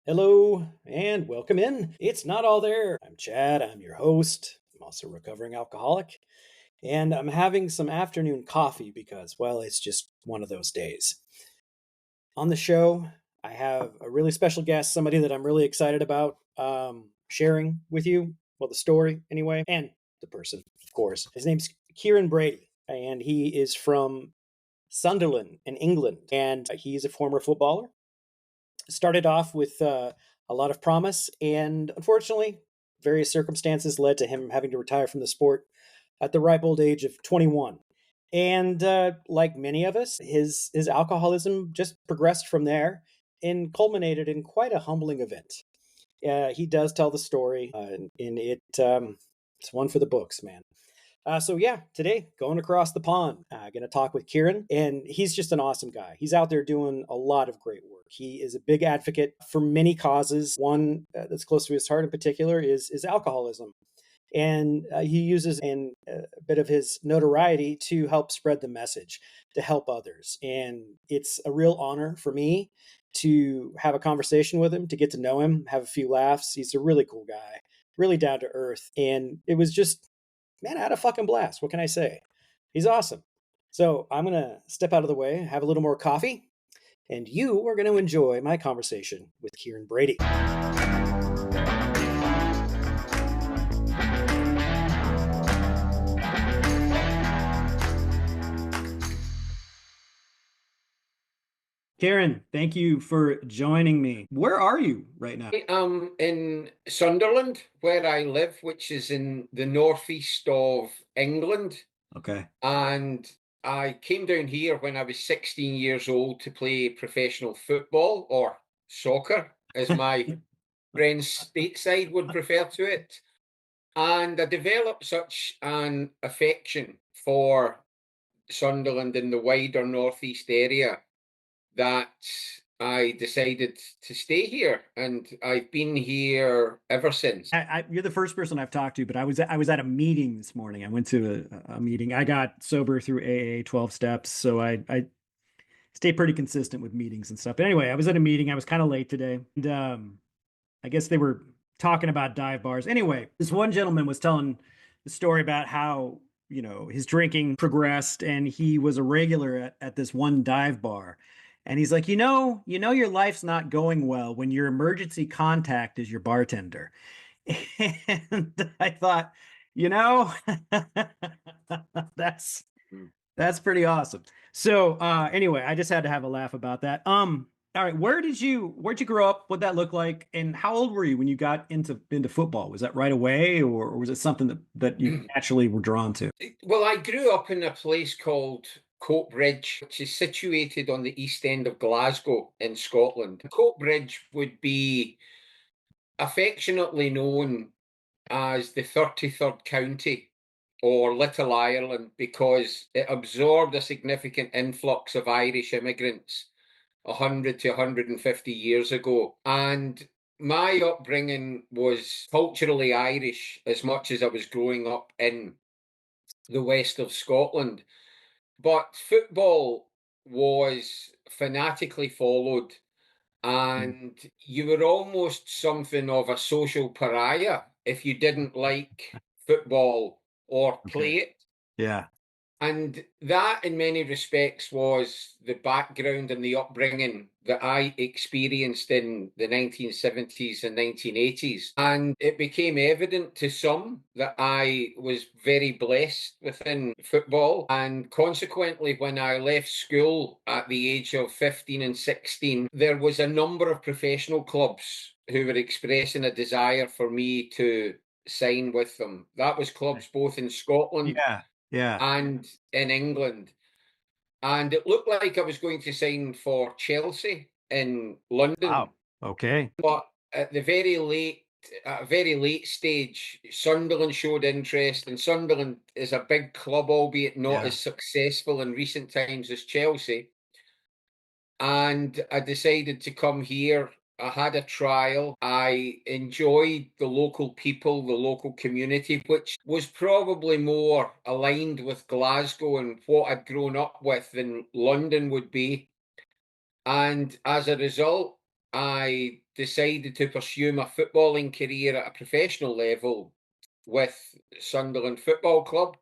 Hello and welcome in. It's not all there. I'm Chad. I'm your host. I'm also a recovering alcoholic. And I'm having some afternoon coffee because, well, it's just one of those days. On the show, I have a really special guest, somebody that I'm really excited about sharing with you. Well, the story, anyway, and the person, of course. His name's Kieron Brady, and he is from Sunderland in England. And he's a former footballer. Started off with a lot of promise, and unfortunately, various circumstances led to him having to retire from the sport at the ripe old age of 21. And like many of us, his alcoholism just progressed from there and culminated in quite a humbling event. He does tell the story, and it's one for the books, man. So yeah, today going across the pond, going to talk with Kieron, and he's just an awesome guy. He's out there doing a lot of great work. He is a big advocate for many causes. One that's close to his heart in particular is alcoholism, and he uses a bit of his notoriety to help spread the message, to help others. And it's a real honor for me to have a conversation with him, to get to know him, have a few laughs. He's a really cool guy, really down to earth, and it was just, man, I had a fucking blast. What can I say? He's awesome. So I'm going to step out of the way, have a little more coffee, and you are going to enjoy my conversation with Kieron Brady. Kieron, thank you for joining me. Where are you right now? I am in Sunderland, where I live, which is in the northeast of England. Okay. And I came down here when I was 16 years old to play professional football, or soccer, as my friends stateside would prefer to it. And I developed such an affection for Sunderland and the wider northeast area that I decided to stay here, and I've been here ever since. You're the first person I've talked to, but I was at a meeting this morning. I went to a meeting. I got sober through AA 12 steps, so I stay pretty consistent with meetings and stuff. But anyway, I was at a meeting. I was kind of late today, and I guess they were talking about dive bars. Anyway, this one gentleman was telling the story about how, his drinking progressed and he was a regular at this one dive bar. And he's like, your life's not going well when your emergency contact is your bartender. And I thought, you know, that's Mm. that's pretty awesome. So anyway, I just had to have a laugh about that. All right, where'd you grow up? What'd that look like? And how old were you when you got into football? Was that right away, or was it something that you naturally were drawn to? Well, I grew up in a place called Coatbridge, which is situated on the east end of Glasgow in Scotland. Coatbridge would be affectionately known as the 33rd county, or Little Ireland, because it absorbed a significant influx of Irish immigrants 100 to 150 years ago. And my upbringing was culturally Irish as much as I was growing up in the west of Scotland. But football was fanatically followed, Mm. and you were almost something of a social pariah if you didn't like football or Okay. play it. Yeah. And that, in many respects, was the background and the upbringing that I experienced in the 1970s and 1980s. And it became evident to some that I was very blessed within football. And consequently, when I left school at the age of 15 and 16, there was a number of professional clubs who were expressing a desire for me to sign with them. That was clubs both in Scotland Yeah. Yeah. and in England. And it looked like I was going to sign for Chelsea in Wow. London. Okay. But at a very late stage, Sunderland showed interest, and Sunderland is a big club, albeit not Yeah. as successful in recent times as Chelsea. And I decided to come here. I had a trial. I enjoyed the local people, the local community, which was probably more aligned with Glasgow and what I'd grown up with than London would be. And as a result, I decided to pursue my footballing career at a professional level with Sunderland Football Club.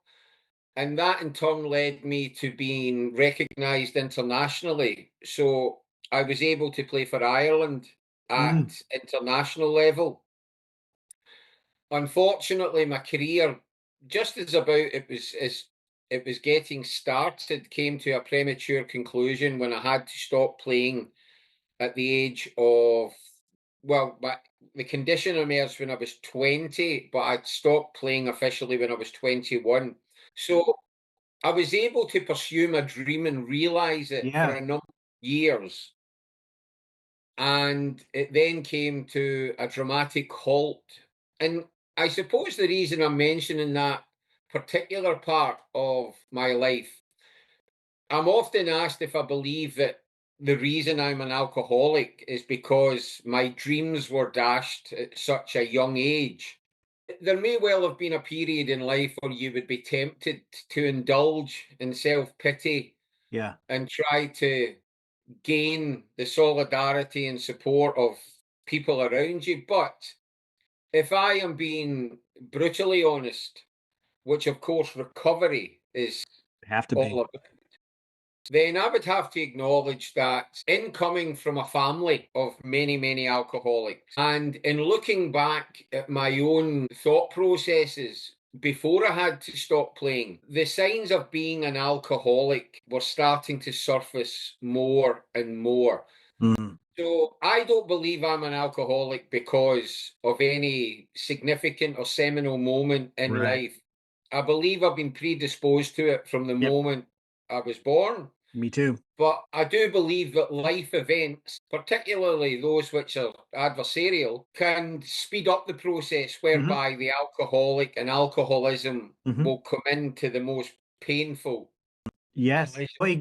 And that in turn led me to being recognised internationally. So I was able to play for Ireland Mm. at international level. Unfortunately, my career, just as about it was getting started, came to a premature conclusion when I had to stop playing at the age of, well, but the condition emerged when I was 20, but I'd stopped playing officially when I was 21. So I was able to pursue my dream and realize it for Yeah. a number of years. And it then came to a dramatic halt. And I suppose the reason I'm mentioning that particular part of my life, I'm often asked if I believe that the reason I'm an alcoholic is because my dreams were dashed at such a young age. There may well have been a period in life where you would be tempted to indulge in self pity Yeah. and try to gain the solidarity and support of people around you. But if I am being brutally honest, which of course recovery is Have to all be. about, then I would have to acknowledge that in coming from a family of many, many alcoholics, and in looking back at my own thought processes before I had to stop playing, the signs of being an alcoholic were starting to surface more and more. Mm. So I don't believe I'm an alcoholic because of any significant or seminal moment in Right. life. I believe I've been predisposed to it from the Yep. moment I was born. Me too. But I do believe that life events, particularly those which are adversarial, can speed up the process Hmm. whereby the alcoholic and alcoholism Hmm. will come into the most painful Yes. collision. Well, it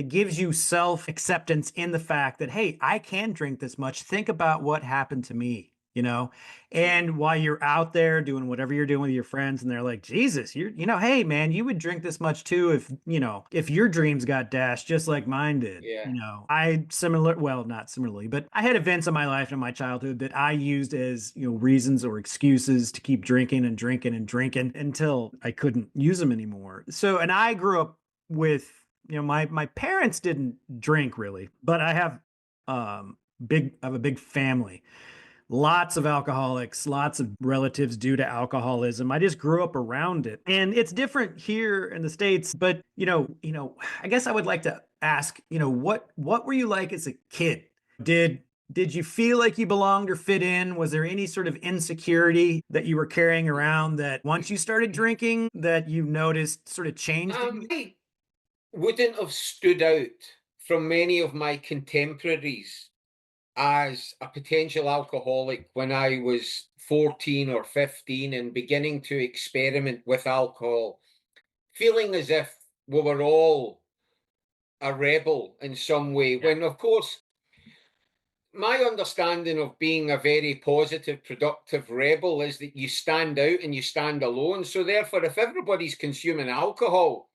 gives you self-acceptance in the fact that, hey, I can drink this much. Think about what happened to me, you know? And while you're out there doing whatever you're doing with your friends, and they're like, Jesus, hey man, you would drink this much too if your dreams got dashed just like mine did. Yeah. Well, not similarly, but I had events in my life and in my childhood that I used as, reasons or excuses to keep drinking and drinking and drinking until I couldn't use them anymore. So, and I grew up with, my parents didn't drink really, but I have a big family, lots of alcoholics, lots of relatives due to alcoholism. I just grew up around it. And it's different here in the States, but I guess I would like to ask, what were you like as a kid? Did did you feel like you belonged or fit in? Was there any sort of insecurity that you were carrying around that once you started drinking that you noticed sort of changed again? I wouldn't have stood out from many of my contemporaries as a potential alcoholic when I was 14 or 15 and beginning to experiment with alcohol, feeling as if we were all a rebel in some way. Yeah, When, of course, my understanding of being a very positive, productive rebel is that you stand out and you stand alone. So, therefore, if everybody's consuming alcohol,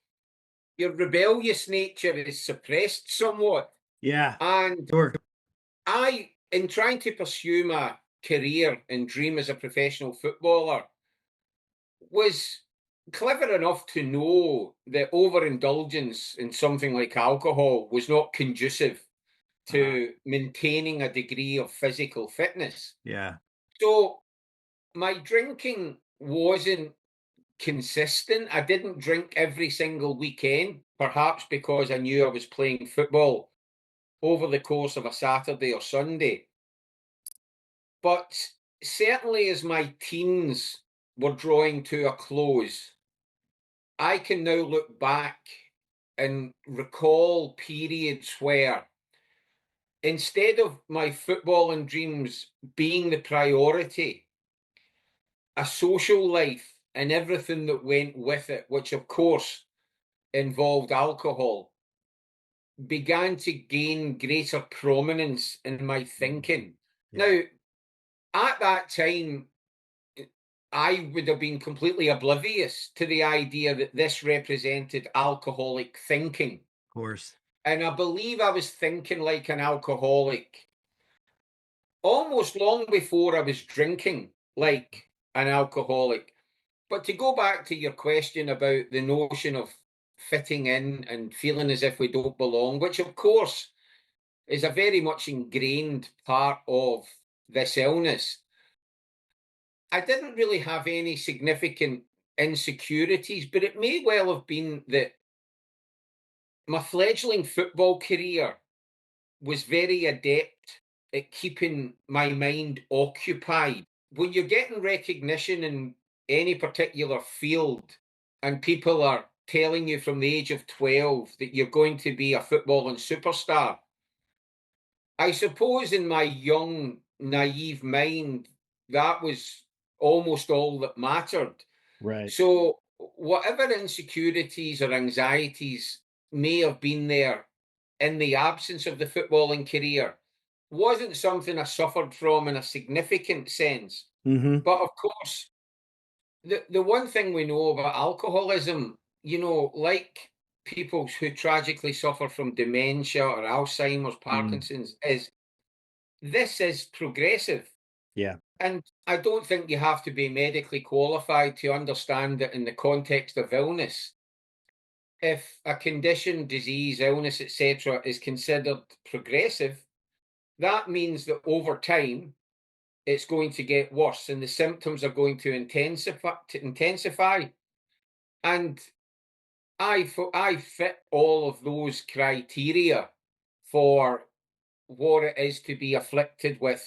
your rebellious nature is suppressed somewhat. yeah, And sure. in trying to pursue my career and dream as a professional footballer, was clever enough to know that overindulgence in something like alcohol was not conducive Uh, to maintaining a degree of physical fitness. yeah, So my drinking wasn't consistent. I didn't drink every single weekend, perhaps because I knew I was playing football over the course of a Saturday or Sunday. But certainly, as my teens were drawing to a close, I can now look back and recall periods where instead of my footballing dreams being the priority, a social life and everything that went with it, which of course involved alcohol, began to gain greater prominence in my thinking. yeah, Now, at that time, I would have been completely oblivious to the idea that this represented alcoholic thinking. of course. And I believe I was thinking like an alcoholic almost long before I was drinking like an alcoholic. But to go back to your question about the notion of fitting in and feeling as if we don't belong, which of course is a very much ingrained part of this illness. I didn't really have any significant insecurities, but it may well have been that my fledgling football career was very adept at keeping my mind occupied. When you're getting recognition in any particular field and people are telling you from the age of 12 that you're going to be a footballing superstar, I suppose in my young, naive mind, that was almost all that mattered. Right. So, whatever insecurities or anxieties may have been there in the absence of the footballing career wasn't something I suffered from in a significant sense. Mm-hmm. But of course, the one thing we know about alcoholism, like people who tragically suffer from dementia or Alzheimer's, Mm. Parkinson's, is this is progressive. Yeah. And I don't think you have to be medically qualified to understand that in the context of illness, if a condition, disease, illness, etc., is considered progressive, that means that over time it's going to get worse and the symptoms are going to intensify. And I fit all of those criteria for what it is to be afflicted with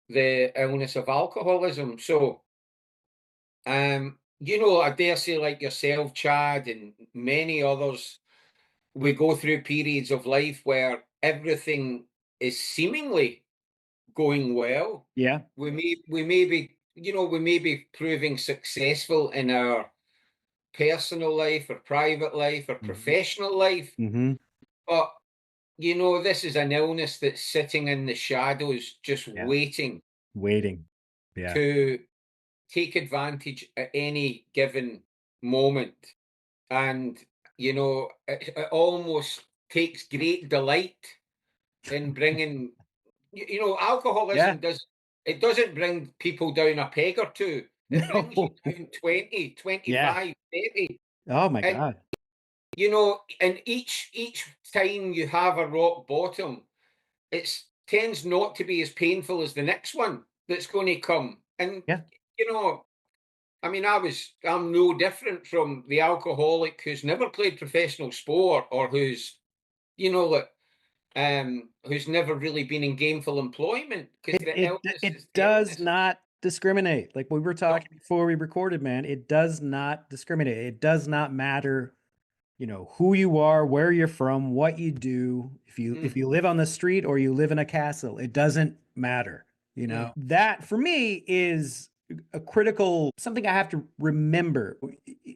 the illness of alcoholism. So, I dare say, like yourself, Chad, and many others, we go through periods of life where everything is seemingly going well. Yeah. We may be proving successful in our personal life or private life or Mm-hmm. professional life. Mm-hmm. But this is an illness that's sitting in the shadows, just Yeah. waiting Waiting. Yeah. to take advantage at any given moment. And, it almost takes great delight in bringing, Yeah. alcoholism doesn't bring people down a peg or two. It brings you No. down 20, Yeah. 25, 30. Oh my And, God. and each time you have a rock bottom, it tends not to be as painful as the next one that's going to come. And, Yeah. you know, I mean, I'm no different from the alcoholic who's never played professional sport or like, who's never really been in gainful employment because It the it illness it is the does illness. not discriminate. Like we were No. talking before we recorded, man. It does not discriminate. It does not matter, who you are, where you're from, what you do. If Mm, you live on the street or you live in a castle, it doesn't matter. mm, That for me is a critical something I have to remember.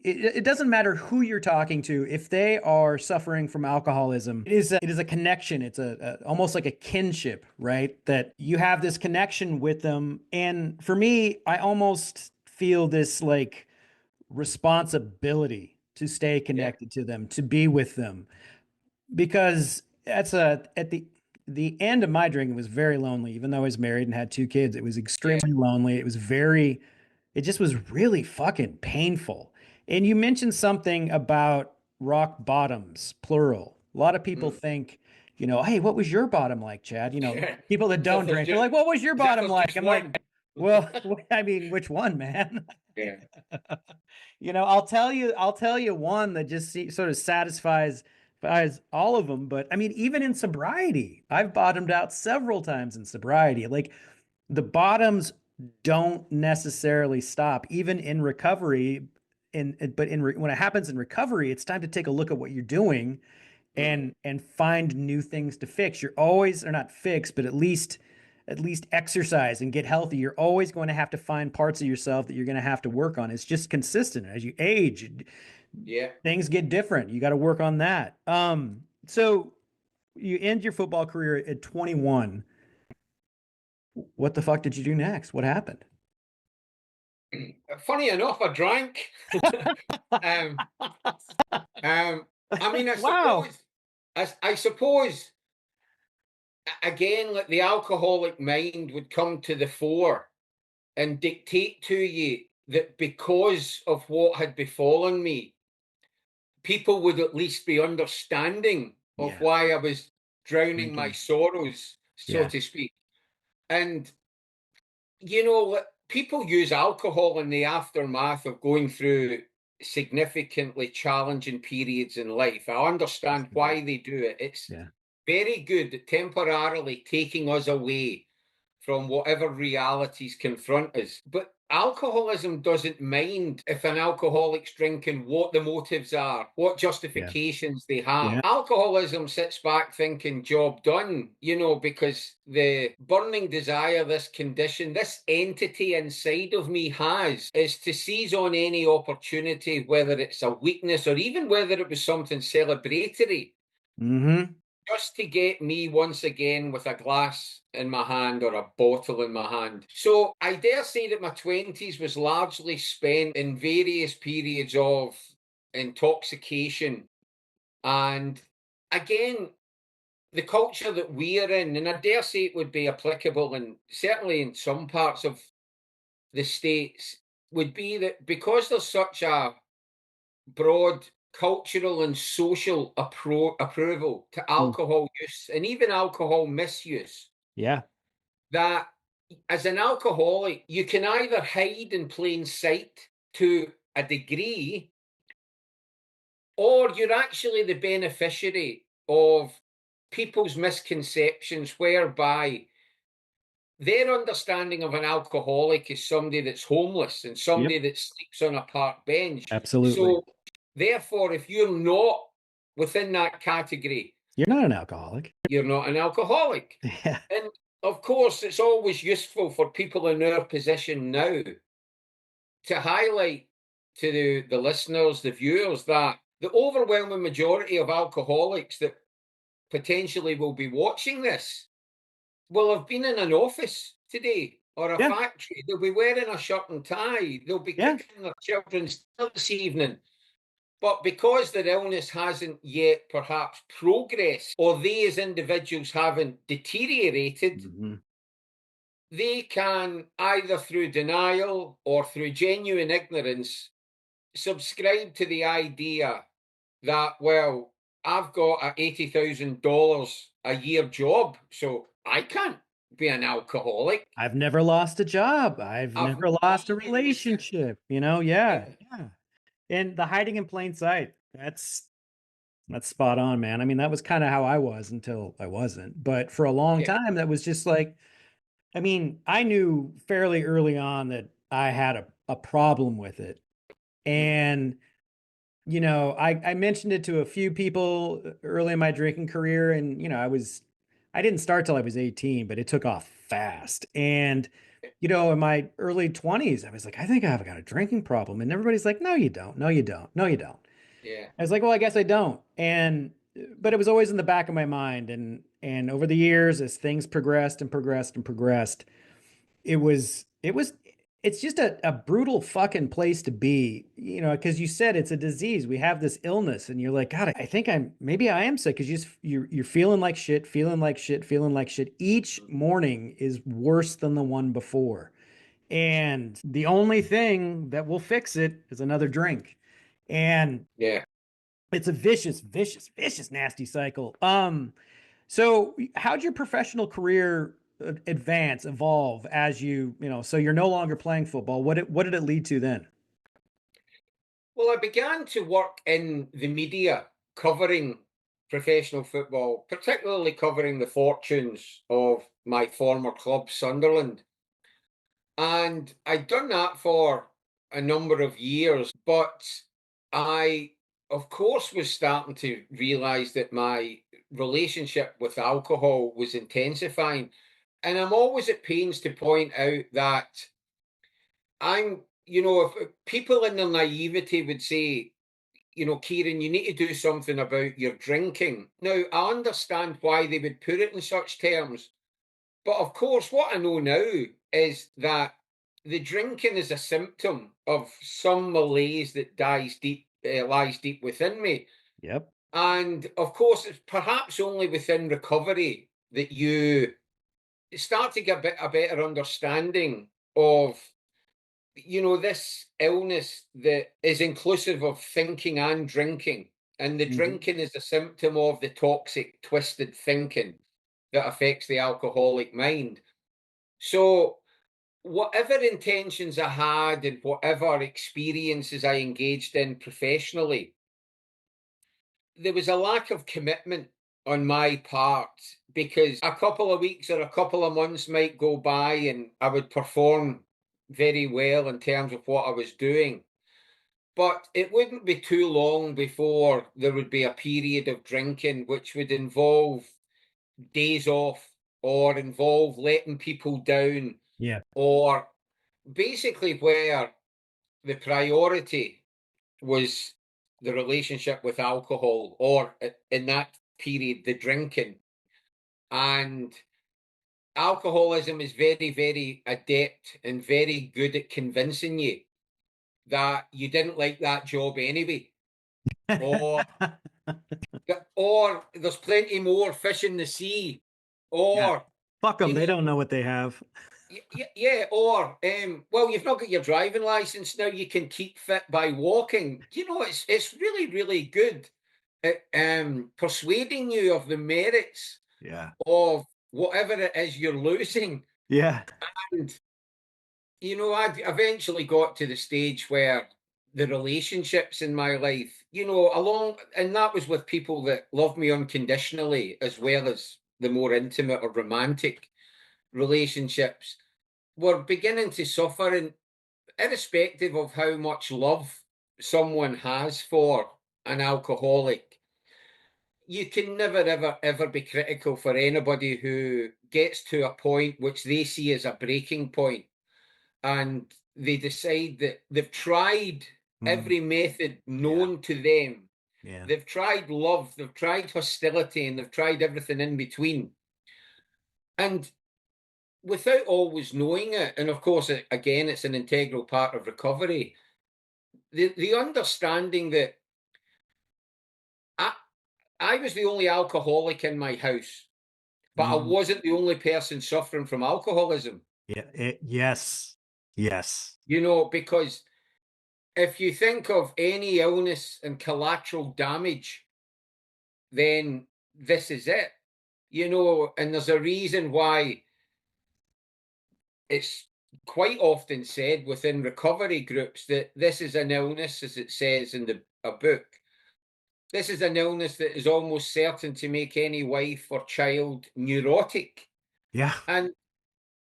It doesn't matter who you're talking to if they are suffering from alcoholism. It is a connection. It's almost like a kinship, right? That you have this connection with them. And for me, I almost feel this like responsibility to stay yeah, connected to them, to be with them, because at the end of my drinking was very lonely. Even though I was married and had two kids, it was yeah. extremely lonely. It just was really fucking painful. And you mentioned something about rock bottoms, plural. A lot of people Mm. think, hey, what was your bottom like, Chad? Yeah. People that As if don't there's drink, they're just like, what was your as if bottom there's like? just I'm like, one. well, I mean, which one, man? Yeah. I'll tell you one that just sort of satisfies all of them. But I mean, even in sobriety, I've bottomed out several times in sobriety. Like the bottoms don't necessarily stop, even in recovery. When it happens in recovery, it's time to take a look at what you're doing Mm. and find new things to fix. You're always, or not fix, but at least exercise and get healthy. You're always going to have to find parts of yourself that you're going to have to work on. It's just consistent. As you age, Yeah. things get different. You got to work on that. So you end your football career at 21. What the fuck did you do next? What happened? Funny enough, I drank. um, I mean, I Wow. suppose, I suppose again, like the alcoholic mind would come to the fore and dictate to you that because of what had befallen me, people would at least be understanding of Yeah. why I was drowning my Drinking. sorrows, so Yeah. to speak. And, people use alcohol in the aftermath of going through significantly challenging periods in life. I understand Absolutely. why they do it. It's Yeah. very good at temporarily taking us away from whatever realities confront us. But alcoholism doesn't mind if an alcoholic's drinking, what the motives are, what Yeah. justifications they have. Yeah. Alcoholism sits back thinking, job done, because the burning desire this condition, this entity inside of me has, is to seize on any opportunity, whether it's a weakness or even whether it was something celebratory, Mm-hmm. just to get me once again with a glass in my hand or a bottle in my hand. So I dare say that my 20s was largely spent in various periods of intoxication. And again, the culture that we're in, and I dare say it would be applicable and certainly in some parts of the States, would be that because there's such a broad cultural and social approval to Mm. alcohol use and even alcohol misuse, Yeah. that as an alcoholic, you can either hide in plain sight to a degree, or you're actually the beneficiary of people's misconceptions, whereby their understanding of an alcoholic is somebody that's homeless and Yep. somebody that sleeps on a park bench. Absolutely. So, therefore, if you're not within that category, You're not an alcoholic. you're not an alcoholic. Yeah. And of course, it's always useful for people in our position now to highlight to the listeners, the viewers, that the overwhelming majority of alcoholics that potentially will be watching this will have been in an office today or a Yeah. factory. They'll be wearing a shirt and tie. They'll be Yeah. cooking their children's dinner this evening. But because their illness hasn't yet perhaps progressed, or they as individuals haven't deteriorated, Hmm. they can either through denial or through genuine ignorance subscribe to the idea that, well, I've got a $80,000 a year job, so I can't be an alcoholic. I've never lost a job. I've I've never lost a never lost it. relationship. Yeah. Yeah, Yeah. And the hiding in plain sight. That's spot on, man. I mean, that was kind of how I was until I wasn't. But for a long yeah, time, that was just like, I mean, I knew fairly early on that I had a problem with it. mhm, And I mentioned it to a few people early in my drinking career, and I didn't start till I was 18, but it took off fast. And in my early 20s, I was like, I think I've got a drinking problem. And everybody's like, no, you don't. No, you don't. No, you don't. yeah, I was like, well, I guess I don't. But it was always in the back of my mind. And over the years, as things progressed and progressed and progressed, it was it's just a brutal fucking place to be, because you said it's a disease. We have this illness, and you're like, God, I think maybe I am sick, because you're feeling like shit, feeling like shit, feeling like shit. Each mhm, morning is worse than the one before. And the only thing that will fix it is another drink. And yeah. it's a vicious, vicious, vicious, nasty cycle. So how'd your professional career evolve as so you're no longer playing football? What did it lead to then? Well, I began to work in the media covering professional football, particularly covering the fortunes of my former club, Sunderland. And I'd done that for a number of years, but I, of course, was starting to realize that my relationship with alcohol was intensifying. And I'm always at pains to point out that if people in their naivety would say, Kieran, you need to do something about your drinking. Now, I understand why they would put it in such terms. But of course, what I know now is that the drinking is a symptom of some malaise that lies deep within me. Yep. And of course, it's perhaps only within recovery that you start to get a better understanding of, this illness that is inclusive of thinking and drinking. And the Mhm. drinking is a symptom of the toxic, twisted thinking that affects the alcoholic mind. So, whatever intentions I had and whatever experiences I engaged in professionally, there was a lack of commitment on my part because a couple of weeks or a couple of months might go by and I would perform very well in terms of what I was doing. But it wouldn't be too long before there would be a period of drinking which would involve days off or involve letting people down Yeah. or basically where the priority was the relationship with alcohol or in that period the drinking. And alcoholism is very, very adept and very good at convincing you that you didn't like that job anyway, or or there's plenty more fish in the sea, Yeah. or Fuck them. you They know, don't know what they have. yeah, or well, you've not got your driving license now. You can keep fit by walking. It's really, really good at persuading you of the merits Yeah. of whatever it is you're losing. Yeah. And I eventually got to the stage where the relationships in my life, and that was with people that loved me unconditionally, as well as the more intimate or romantic relationships, were beginning to suffer. And irrespective of how much love someone has for an alcoholic, you can never, ever, ever be critical for anybody who gets to a point which they see as a breaking point and they decide that they've tried Mm. every method Yeah. known to them. Yeah. They've tried love, they've tried hostility, and they've tried everything in between. And without always knowing it, and of course, again, it's an integral part of recovery, the understanding that I, I was the only alcoholic in my house, but I Mm. wasn't the only person suffering from alcoholism, Yeah. Yes. Yes. because if you think of any illness and collateral damage, then this is it. And there's a reason why it's quite often said within recovery groups that this is an illness, as it says in a book. This is an illness that is almost certain to make any wife or child neurotic. Yeah. And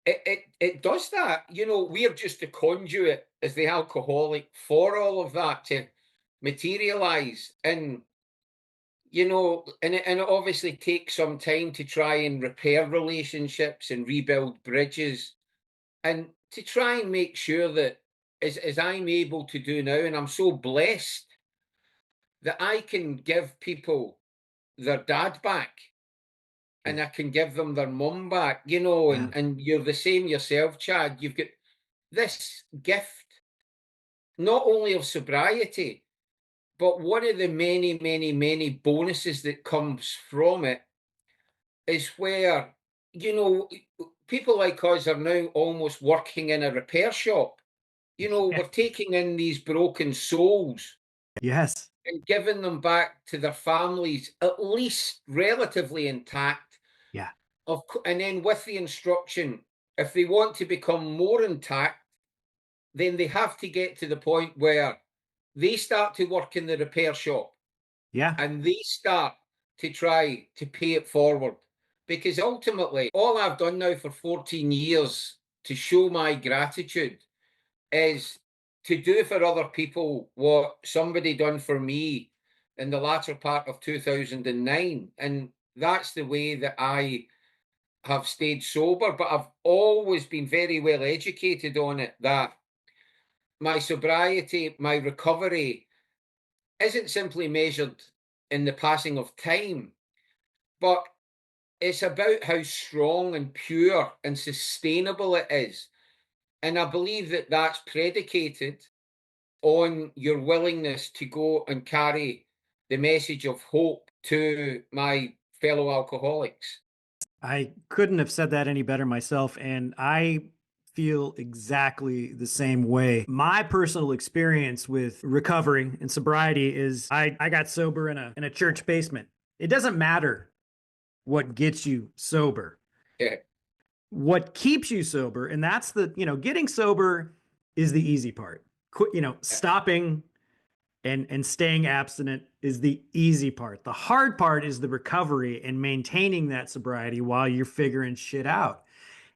it does that. We're just a conduit as the alcoholic for all of that to materialize. And it obviously takes some time to try and repair relationships and rebuild bridges and to try and make sure that as I'm able to do now, and I'm so blessed that I can give people their dad back and Yeah. I can give them their mum back, Yeah. and you're the same yourself, Chad. You've got this gift, not only of sobriety, but one of the many, many, many bonuses that comes from it is where, you know, people like us are now almost working in a repair shop. Yeah. We're taking in these broken souls Yes. and giving them back to their families, at least relatively intact. Yeah. And then with the instruction, if they want to become more intact, then they have to get to the point where they start to work in the repair shop Yeah. and they start to try to pay it forward. Because ultimately, all I've done now for 14 years to show my gratitude is to do for other people what somebody done for me in the latter part of 2009. And that's the way that I have stayed sober, but I've always been very well educated on it that my sobriety, my recovery isn't simply measured in the passing of time, but it's about how strong and pure and sustainable it is. And I believe that that's predicated on your willingness to go and carry the message of hope to my fellow alcoholics. I couldn't have said that any better myself, and I feel exactly the same way. My personal experience with recovery and sobriety is I got sober in a church basement. It doesn't matter what gets you sober. Yeah, What keeps you sober, and that's getting sober is the easy part. yeah, Stopping and staying abstinent is the easy part. The hard part is the recovery and maintaining that sobriety while you're figuring shit out.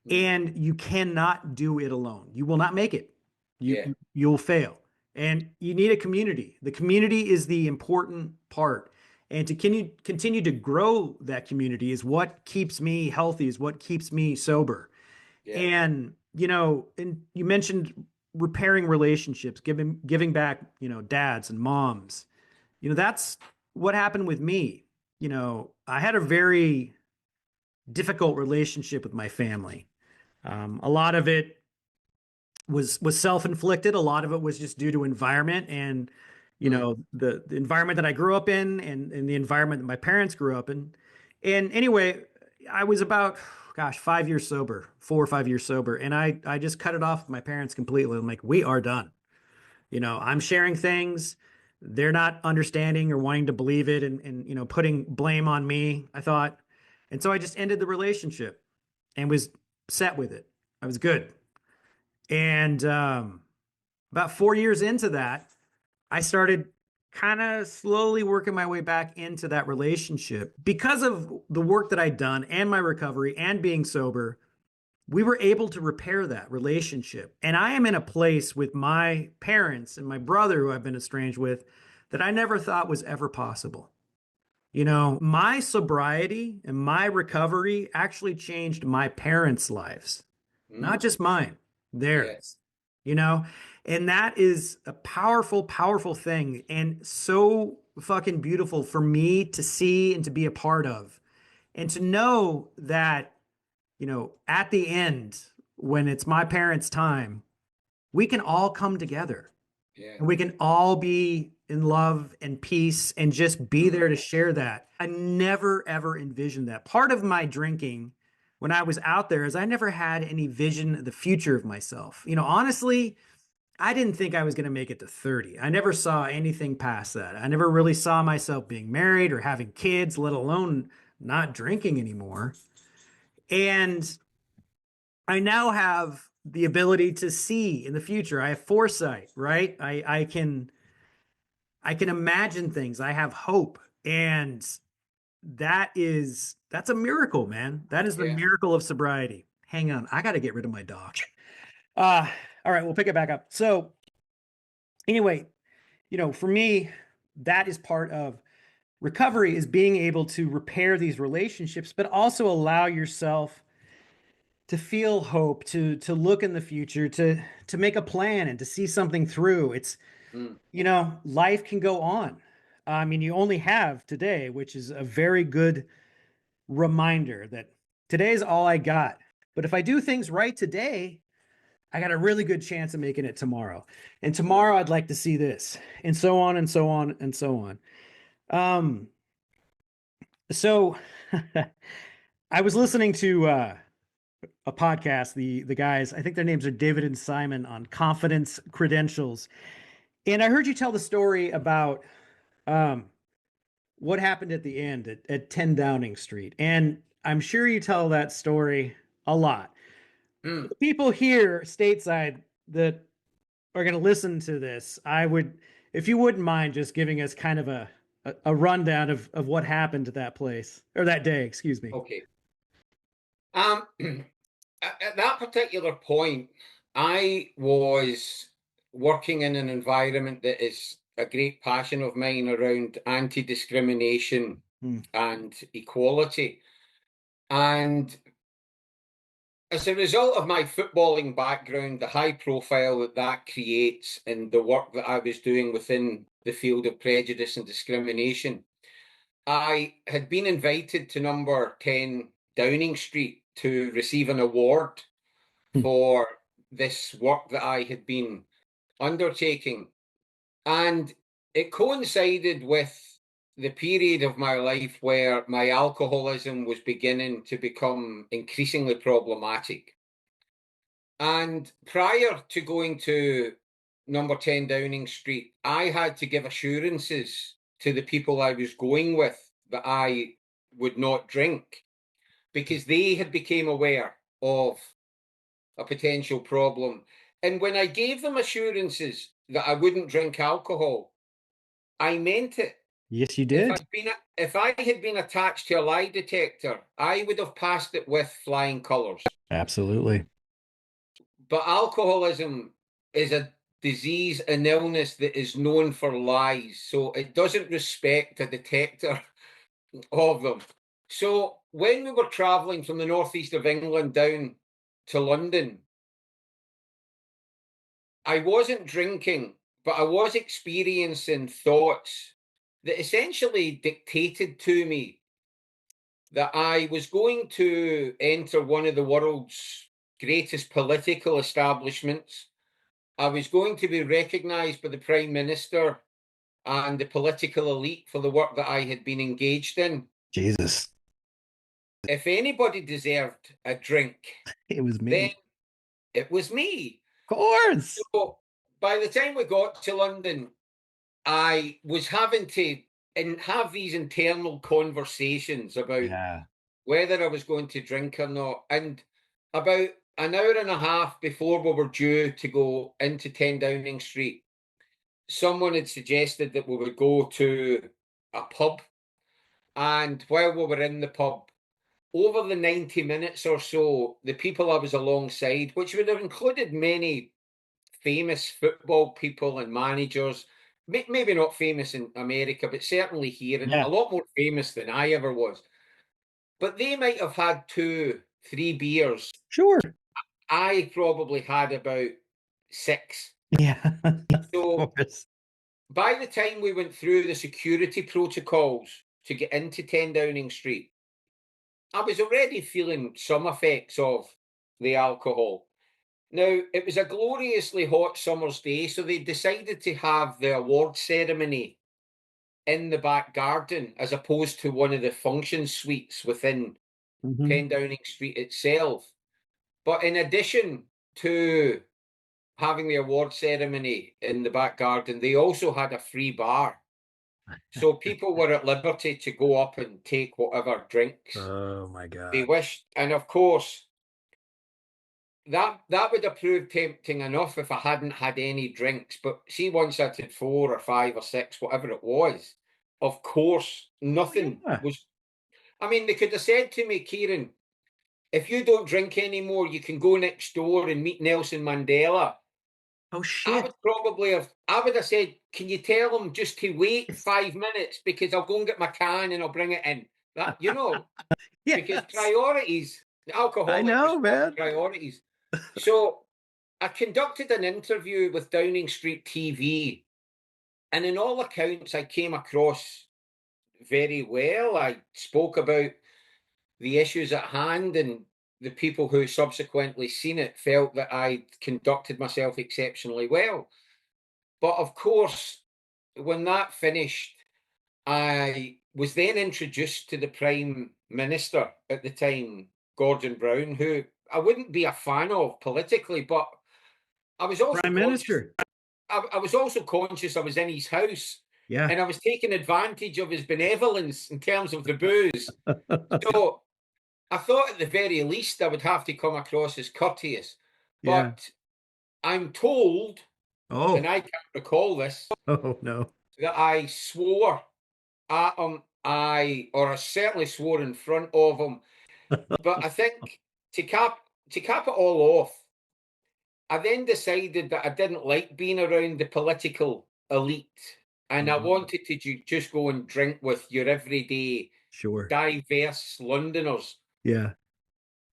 mm, And you cannot do it alone. You will not make it. You yeah, you'll fail. And you need a community. The community is the important part. And to continue to grow that community is what keeps me healthy, is what keeps me sober. yeah. And you mentioned repairing relationships, giving back, dads and moms. That's what happened with me. I had a very difficult relationship with my family. A lot of it was self-inflicted. A lot of it was just due to environment and Mm, the environment that I grew up in and the environment that my parents grew up in. And anyway, I was about, gosh, 5 years sober, 4 or 5 years sober, and I just cut it off with my parents completely. I'm like, we are done. I'm sharing things. They're not understanding or wanting to believe it and putting blame on me, I thought. And so I just ended the relationship and was set with it. I was good. And about 4 years into that, I started kind of slowly working my way back into that relationship. Because of the work that I'd done and my recovery and being sober, we were able to repair that relationship. And I am in a place with my parents and my brother, who I've been estranged with, that I never thought was ever possible. My sobriety and my recovery actually changed my parents' lives, not mm, just mine, yeah, theirs, you know? And that is a powerful, powerful thing and so fucking beautiful for me to see and to be a part of. And to know that, at the end, when it's my parents' time, we can all come together yeah. and we can all be in love and peace and just be Mm, there to share that. I never ever envisioned that. Part of my drinking when I was out there is I never had any vision of the future of myself. Honestly, I didn't think I was going to make it to 30. I never saw anything past that. I never really saw myself being married or having kids, let alone not drinking anymore. And I now have the ability to see in the future. I have foresight, right? I can imagine things. I have hope. And that's a miracle, man. That is the yeah. miracle of sobriety. Hang on. I got to get rid of my dog. Uh, all right, we'll pick it back up. So, anyway, for me, that is part of recovery is being able to repair these relationships, but also allow yourself to feel hope, to look in the future, to make a plan and to see something through. It's Mm, life can go on. I mean, you only have today, which is a very good reminder that today's all I got. But if I do things right today, I got a really good chance of making it tomorrow. And mm, tomorrow I'd like to see this, and so on and so on and so on. Um, so I was listening to a podcast. The guys, I think their names are David and Simon, on confidence credentials. And I heard you tell the story about um, what happened at the end at 10 Downing Street. And I'm sure you tell that story a lot. mm. The people here stateside that are going to listen to this, if you wouldn't mind just giving us kind of a rundown of what happened at that place or that day, excuse me. Okay. Um, at that particular point, I was working in an environment that is a great passion of mine around anti-discrimination Hmm. and equality. And as a result of my footballing background, the high profile that that creates, and the work that I was doing within the field of prejudice and discrimination, I had been invited to number 10 Downing Street to receive an award Hmm. for this work that I had been undertaking. And it coincided with the period of my life where my alcoholism was beginning to become increasingly problematic. And prior to going to number 10 Downing Street, I had to give assurances to the people I was going with that I would not drink, because they had become aware of a potential problem. And when I gave them assurances that I wouldn't drink alcohol, I meant it. Yes, you If did. if I had been attached to a lie detector, I would have passed it with flying colours. Absolutely. But alcoholism is a disease, an illness that is known for lies, so it doesn't respect a detector of them. So when we were travelling from the northeast of England down to London, I wasn't drinking, but I was experiencing thoughts that essentially dictated to me that I was going to enter one of the world's greatest political establishments. I was going to be recognised by the Prime Minister and the political elite for the work that I had been engaged in. Jesus. If anybody deserved a drink, It was then me. it was me. Of course. So by the time we got to London, I was having to have these internal conversations about Yeah. whether I was going to drink or not. And about an hour and a half before we were due to go into 10 Downing Street, someone had suggested that we would go to a pub. And while we were in the pub, over the 90 minutes or so, the people I was alongside, which would have included many famous football people and managers, maybe not famous in America, but certainly here, and Yeah. a lot more famous than I ever was. But they might have had 2, 3 beers. Sure. I probably had about 6. Yeah. So Of course. by the time we went through the security protocols to get into 10 Downing Street, I was already feeling some effects of the alcohol. Now, it was a gloriously hot summer's day, so they decided to have the award ceremony in the back garden as opposed to one of the function suites within Mhm. 10 Downing Street itself. But in addition to having the award ceremony in the back garden, they also had a free bar. So people were at liberty to go up and take whatever drinks Oh my they God. wished. And of course, that would have proved tempting enough if I hadn't had any drinks. But see, once I'd had 4 or 5 or 6, whatever it was, of course, Oh nothing yeah. was. I mean, they could have said to me, Kieron, if you don't drink anymore, you can go next door and meet Nelson Mandela. Oh shit. I would have said, can you tell him just to wait 5 minutes because I'll go and get my can and I'll bring it in. That, because Yes. priorities, the I alcoholic know, response man. priorities. So I conducted an interview with Downing Street TV, and in all accounts, I came across very well. I spoke about the issues at hand, and the people who subsequently seen it felt that I conducted myself exceptionally well. But of course, when that finished, I was then introduced to the Prime Minister at the time, Gordon Brown, who I wouldn't be a fan of politically, but I was also Prime conscious. Minister. I was also conscious I was in his house, Yeah. and I was taking advantage of his benevolence in terms of the booze. So I thought at the very least I would have to come across as courteous. Yeah. But I'm told, and Oh. I can't recall this, Oh no. that I swore at him. Or I certainly swore in front of him. But I think to cap it all off, I then decided that I didn't like being around the political elite, and I Mhm. wanted to just go and drink with your everyday Sure. diverse Londoners. Yeah.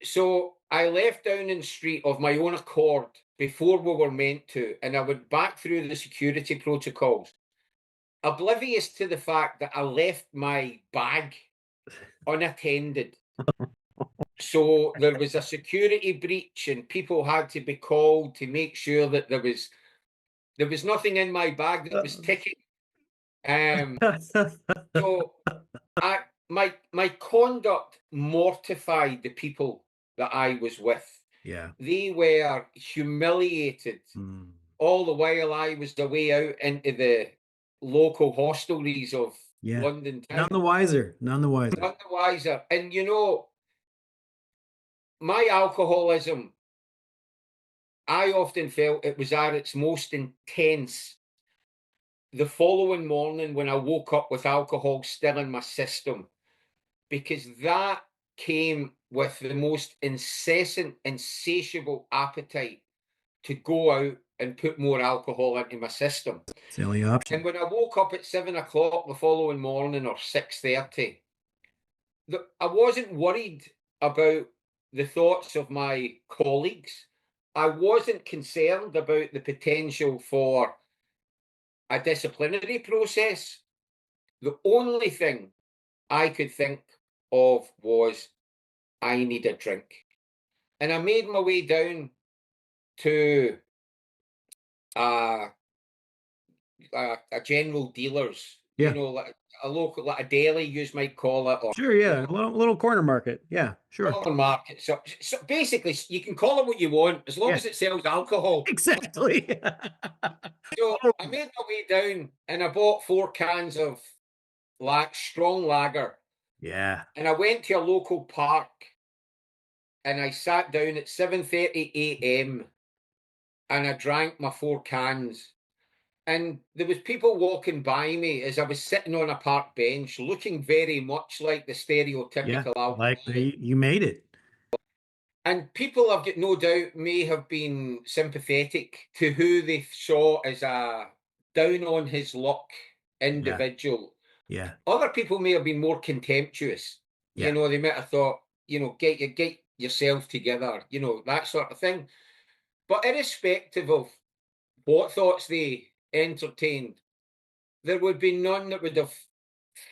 So I left Downing Street of my own accord before we were meant to, and I went back through the security protocols, oblivious to the fact that I left my bag unattended. So there was a security breach, and people had to be called to make sure that there was nothing in my bag that was ticking. Um, So my conduct mortified the people that I was with. Yeah. They were humiliated Mm. all the while I was away out into the local hostelries of Yeah. London None town. the wiser. None the wiser. None the wiser. And my alcoholism, I often felt it was at its most intense the following morning when I woke up with alcohol still in my system, because that came with the most incessant, insatiable appetite to go out and put more alcohol into my system. It's the only And option. when I woke up at 7 o'clock the following morning or 6:30, I wasn't worried about the thoughts of my colleagues. I wasn't concerned about the potential for a disciplinary process. The only thing I could think of was I need a drink. And I made my way down to uh, a general dealer's, Yeah. like a local, like a deli, you might call it, or, Sure. Yeah. A little corner market. Yeah. Sure. dollar market. So basically, you can call it what you want as long Yeah. as it sells alcohol. Exactly. So Oh, I made my way down and I bought 4 cans of strong lager. yeah. And I went to a local park and I sat down at 7:30 a.m. and I drank my 4 cans. And there was people walking by me as I was sitting on a park bench, looking very much like the Yeah. stereotypical Like alcoholic. you made it. And people, I've got no doubt, may have been sympathetic to who they saw as a down on his luck Yeah. individual. Yeah. Other people may have been more contemptuous. Yeah. They might have thought, get yourself together, that sort of thing. But irrespective of what thoughts they entertained, there would be none that would have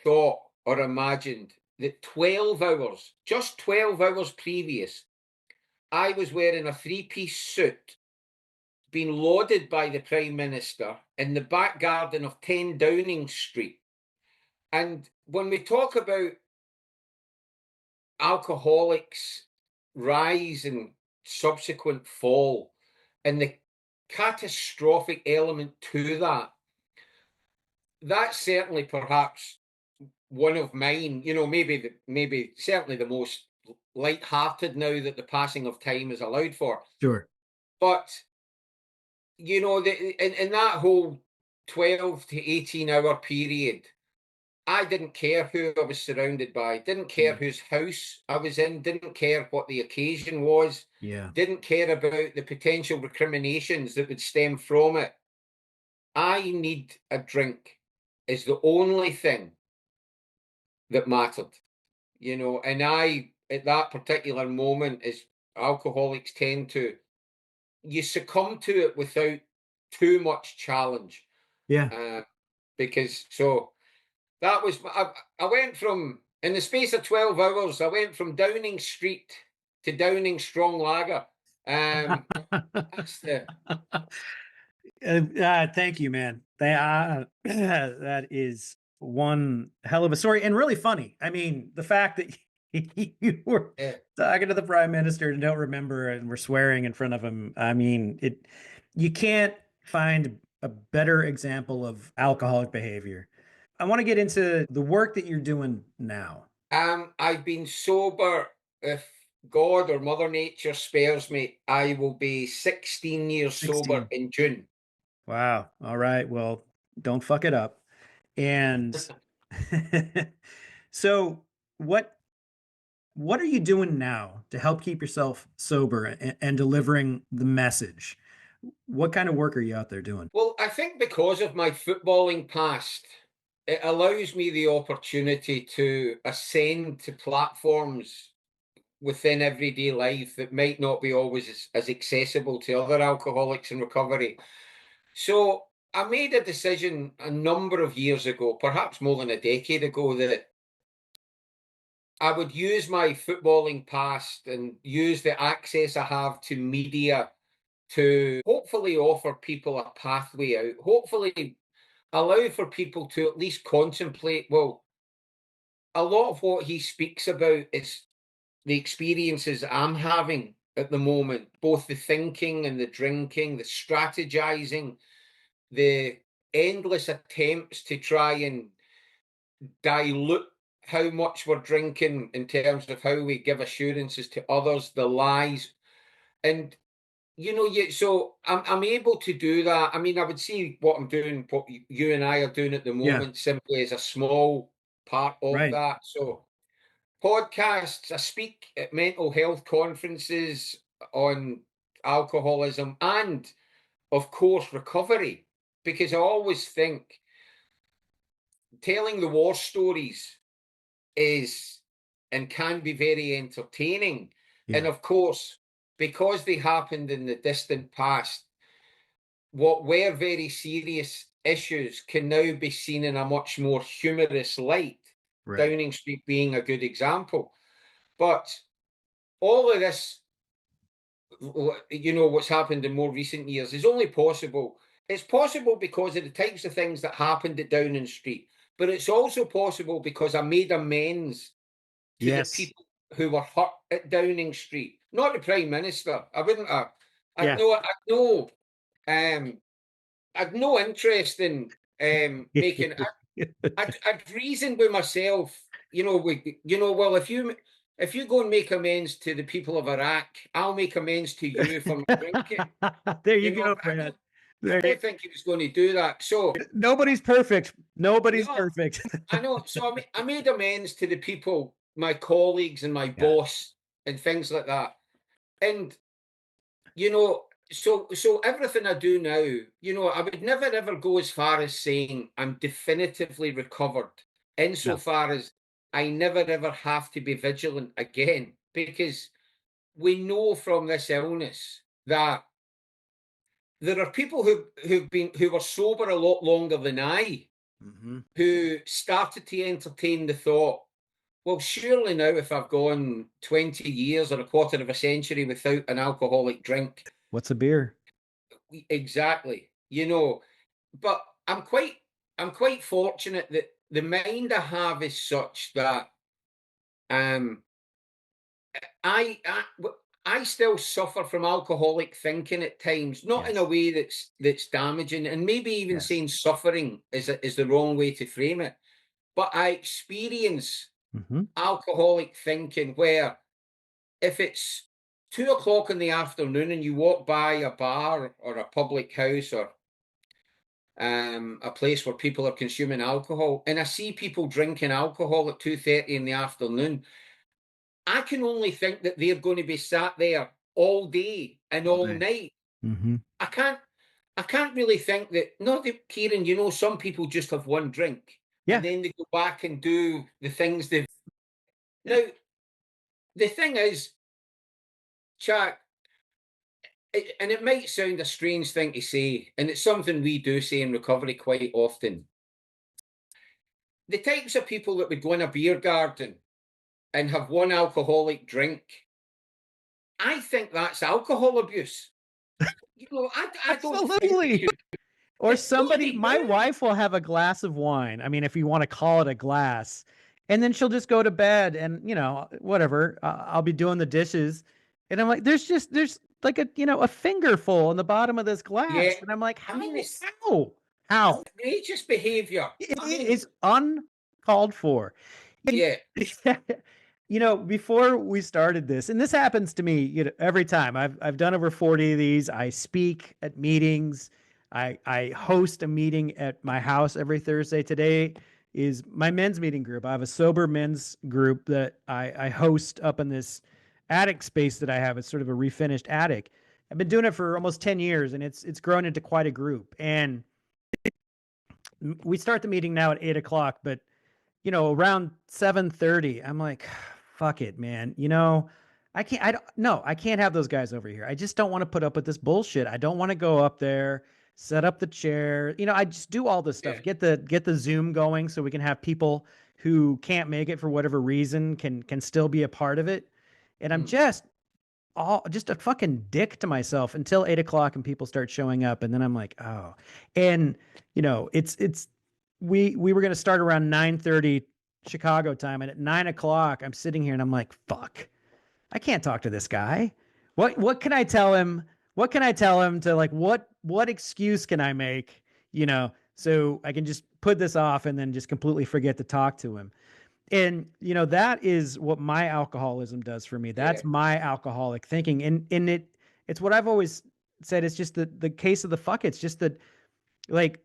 thought or imagined that 12 hours, just 12 hours previous, I was wearing a three-piece suit, being lauded by the Prime Minister in the back garden of 10 Downing Street. And when we talk about alcoholics' rise and subsequent fall, and the catastrophic element to that, that's certainly perhaps one of mine. Maybe certainly the most light-hearted now that the passing of time is allowed for. Sure. But in that whole 12 to 18 hour period, I didn't care who I was surrounded by, didn't care Mm. whose house I was in, didn't care what the occasion was, Yeah. didn't care about the potential recriminations that would stem from it. I need a drink is the only thing that mattered, and at that particular moment, as alcoholics tend to, you succumb to it without too much challenge. Yeah. Uh, because so that was, I went from, in the space of 12 hours, I went from Downing Street to Downing Strong Lager. That's the, Thank you, man. That is one hell of a story and really funny. I mean, the fact that you were uh, talking to the prime minister and don't remember and were swearing in front of him. I mean, you can't find a better example of alcoholic behavior. I want to get into the work that you're doing now. I've been sober. If God or Mother Nature spares me, I will be 16 years sober 16. in June. Wow. All right. Well, don't fuck it up. And so what what are you doing now to help keep yourself sober and delivering the message? What kind of work are you out there doing? Well, I think because of my footballing past, it allows me the opportunity to ascend to platforms within everyday life that might not be always as accessible to other alcoholics in recovery. So I made a decision a number of years ago, perhaps more than a decade ago, that I would use my footballing past and use the access I have to media to hopefully offer people a pathway out, hopefully allow for people to at least contemplate, well, a lot of what he speaks about is the experiences I'm having at the moment, both the thinking and the drinking, the strategizing, the endless attempts to try and dilute how much we're drinking in terms of how we give assurances to others, the lies. And so I'm able to do that. I mean, I would see what I'm doing, what you and I are doing at the Yeah. moment, simply as a small part of Right. that. So podcasts, I speak at mental health conferences on alcoholism and, of course, recovery, because I always think telling the war stories is and can be very entertaining. And Yeah. of course, because they happened in the distant past, what were very serious issues can now be seen in a much more humorous light. Right. Downing Street being a good example. But all of this, what's happened in more recent years is only possible. It's possible because of the types of things that happened at Downing Street, but it's also possible because I made amends to the Yes. people who were hurt at Downing Street, not the Prime Minister. I wouldn't have. I'd Yeah. no, I'd no, um, I'd no interest in making. I'd reason with myself, well, if you go and make amends to the people of Iraq, I'll make amends to you for my drinking. There you You know, go, but Brad. I There you, don't think he was going to do that. So nobody's perfect. Nobody's yeah, perfect. I know. So I made amends to the people, my colleagues and my Yeah. boss and things like that. And so everything I do now, I would never ever go as far as saying I'm definitively recovered, No. insofar as I never ever have to be vigilant again, because we know from this illness that there are people who were sober a lot longer than I, Hmm. who started to entertain the thought, well, surely now if I've gone 20 years or a quarter of a century without an alcoholic drink, What's a beer? exactly, but I'm quite fortunate that the mind I have is such that um I I w- I still suffer from alcoholic thinking at times, not in a Yes. way that's damaging, and maybe even Yes. saying suffering is the wrong way to frame it. But I experience Hmm. alcoholic thinking where if it's 2 o'clock in the afternoon and you walk by a bar or a public house or a place where people are consuming alcohol, and I see people drinking alcohol at 2:30 in the afternoon, I can only think that they're going to be sat there all day and All all day. night. Hmm. I can't I can't really think that, not that, Kieran, some people just have one drink and Yeah. then they go back and do the things they've now. The thing is, chat, and it might sound a strange thing to say, and it's something we do say in recovery quite often. The types of people that would go in a beer garden and have one alcoholic drink, I think that's alcohol abuse. I don't think we Absolutely. should. Or It's somebody, toning my down. wife will have a glass of wine. I mean, if you want to call it a glass, and then she'll just go to bed and, whatever. I'll be doing the dishes. And I'm like, there's like a fingerful in the bottom of this Yeah, glass. And I'm like, I mean, it's how? How? outrageous behaviour. It I mean, is uncalled for. You yeah, before we started this, and this happens to me, every time. I've done over 40 of these. I speak at meetings. I host a meeting at my house every Thursday. Today is my men's meeting group. I have a sober men's group that I host up in this attic space that I have. It's sort of a refinished attic. I've been doing it for almost 10 years, and it's grown into quite a group. And we start the meeting now at 8 o'clock, but around 7:30, I'm like, fuck it, man. I don't, no, I can't have those guys over here. I just don't want to put up with this bullshit. I don't want to go up there, set up the chair. I just do all this yeah, stuff. Get the Zoom going so we can have people who can't make it for whatever reason can still be a part of it. And I'm mm, just a fucking dick to myself until 8 o'clock and people start showing up. And then I'm like, oh, and it's we were going to start around 9:30 Chicago time, and at 9 o'clock, I'm sitting here and I'm like, fuck, I can't talk to this guy. What can I tell him? What can I tell him to, like, what excuse can I make, so I can just put this off and then just completely forget to talk to him. And that is what my alcoholism does for me. Yeah. That's my alcoholic thinking. And it's what I've always said. It's just the case of the fuck. It's just that, like,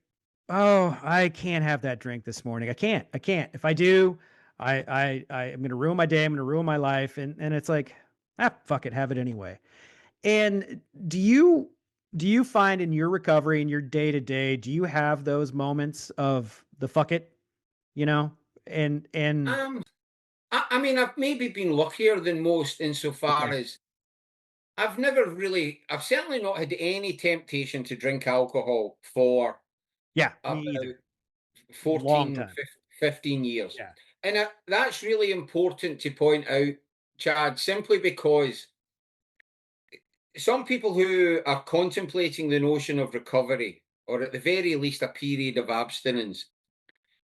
oh, I can't have that drink this morning. I can't. If I do, I'm gonna ruin my day. I'm gonna ruin my life. And it's like, fuck it, have it anyway. And do you find in your recovery, in your day to day, do you have those moments of the fuck it, you know? And Um, I mean, I've maybe been luckier than most insofar okay. as I've certainly not had any temptation to drink alcohol for Yeah, me about either. Long 14, time. 15 years. Yeah. And that's really important to point out, Chad, simply because some people who are contemplating the notion of recovery, or at the very least a period of abstinence,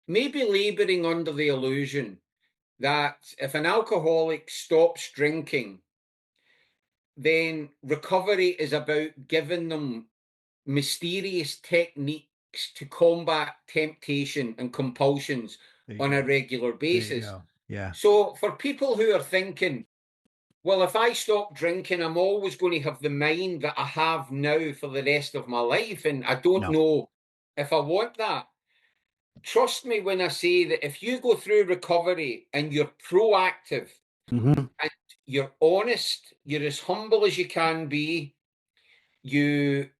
may be laboring under the illusion that if an alcoholic stops drinking, then recovery is about giving them mysterious techniques to combat temptation and compulsions There you on a go. regular There you basis. go. Yeah. So, for people who are thinking, well, if I stop drinking, I'm always going to have the mind that I have now for the rest of my life, and I don't No. know if I want that. Trust me when I say that if you go through recovery and you're proactive Hmm. and you're honest, you're as humble as you can be, you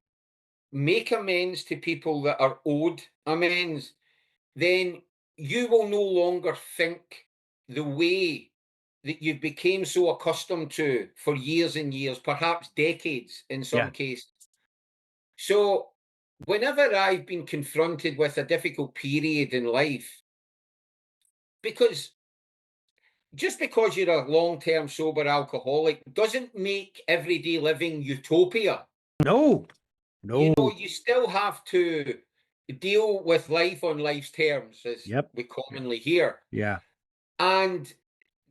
make amends to people that are owed amends, then you will no longer think the way that you became so accustomed to for years and years, perhaps decades in some Yeah. cases. So, whenever I've been confronted with a difficult period in life, because just because you're a long term sober alcoholic doesn't make everyday living utopia. No. No. You still have to deal with life on life's terms, as Yep. we commonly hear. Yeah. And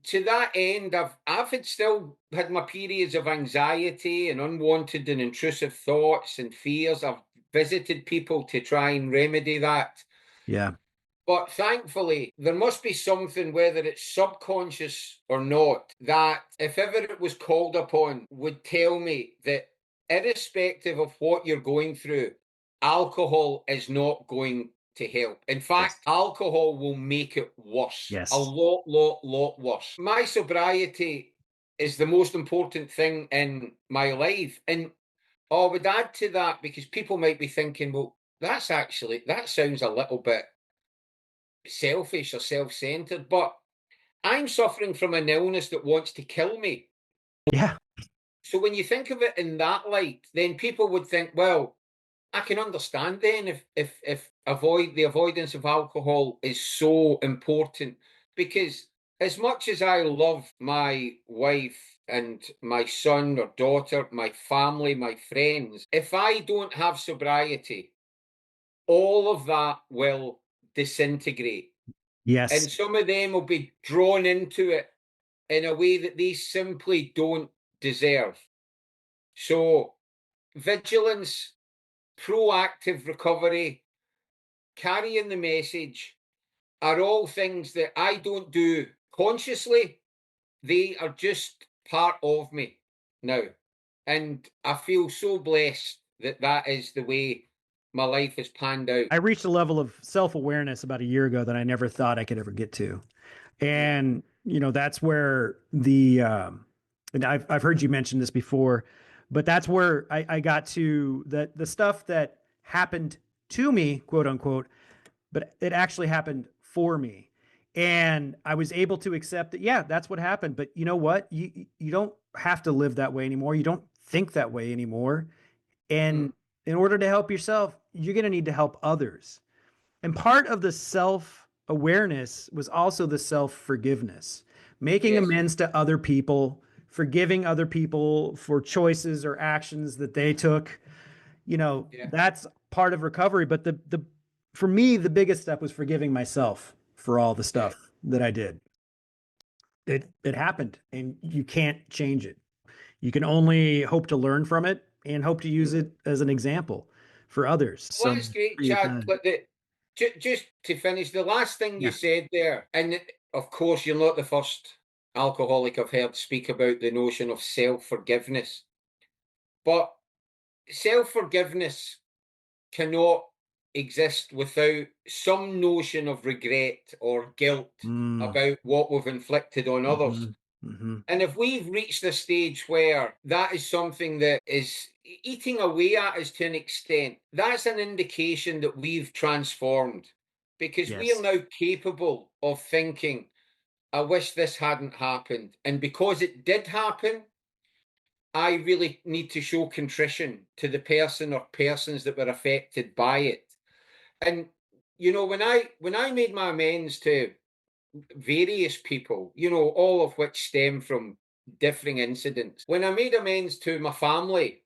to that end, I've still had my periods of anxiety and unwanted and intrusive thoughts and fears. I've visited people to try and remedy that. Yeah. But thankfully, there must be something, whether it's subconscious or not, that if ever it was called upon, would tell me that irrespective of what you're going through, alcohol is not going to help. In Yes. fact, alcohol will make it worse. A Yes. lot worse. My sobriety is the most important thing in my life. And I would add to that because people might be thinking, well, that sounds a little bit selfish or self-centered, but I'm suffering from an illness that wants to kill me. Yeah. So when you think of it in that light, then people would think, well, I can understand then if the avoidance of alcohol is so important, because as much as I love my wife and my son or daughter, my family, my friends, if I don't have sobriety, all of that will disintegrate. Yes. And some of them will be drawn into it in a way that they simply don't deserve. So, vigilance, proactive recovery, carrying the message are all things that I don't do consciously. They are just part of me now. And I feel so blessed that that is the way my life has panned out. I reached a level of self-awareness about a year ago that I never thought I could ever get to. Yeah. And that's where and I've heard you mention this before, but that's where I got to the stuff that happened to me, quote unquote, but it actually happened for me. And I was able to accept that, yeah, that's what happened. But you know what? You don't have to live that way anymore. You don't think that way anymore. Mm. And in order to help yourself, you're going to need to help others. And part of the self awareness was also the self forgiveness, making Yes. amends to other people, forgiving other people for choices or actions that they took. Yeah. That's part of recovery. But for me, the biggest step was forgiving myself for all the Yeah. stuff that I did. It happened, and you can't change it. You can only hope to learn from it and hope to use it as an example for others. Well, So that's great, for your Chad. time. But just to finish, the last thing you Yeah. said there, and of course, you're not the first alcoholic I've heard speak about the notion of self-forgiveness. But self-forgiveness cannot exist without some notion of regret or guilt Mm, about what we've inflicted on others. hmm hmm And if we've reached a stage where that is something that is eating away at us to an extent, that's an indication that we've transformed because we are Yes. now capable of thinking, I wish this hadn't happened. And because it did happen, I really need to show contrition to the person or persons that were affected by it. And when I made my amends to various people, all of which stem from differing incidents. When I made amends to my family,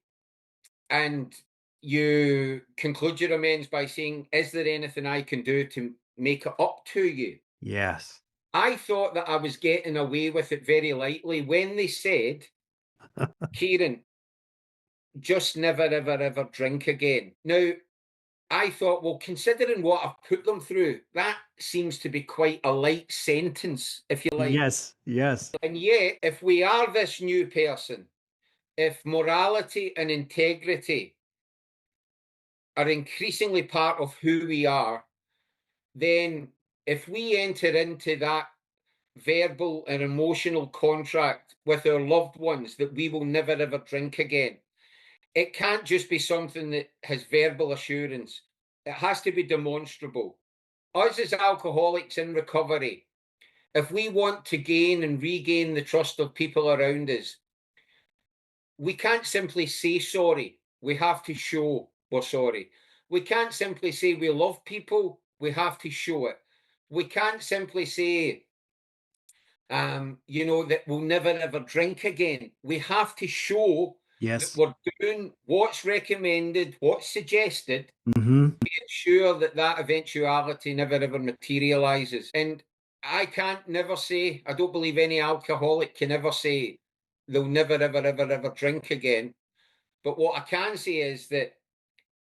and you conclude your amends by saying, is there anything I can do to make it up to you? Yes. I thought that I was getting away with it very lightly when they said, Kieron, just never, ever, ever drink again. Now, I thought, well, considering what I've put them through, that seems to be quite a light sentence, if you like. Yes. Yes. And yet, if we are this new person, if morality and integrity are increasingly part of who we are, then if we enter into that verbal and emotional contract with our loved ones that we will never ever drink again, it can't just be something that has verbal assurance. It has to be demonstrable. Us as alcoholics in recovery, if we want to gain and regain the trust of people around us, we can't simply say sorry. We have to show we're sorry. We can't simply say we love people. We have to show it. We can't simply say, that we'll never ever drink again. We have to show that Yes. we're doing what's recommended, what's suggested, hmm ensure that that eventuality never ever materializes. And I can't never say, I don't believe any alcoholic can ever say they'll never ever ever ever drink again. But what I can say is that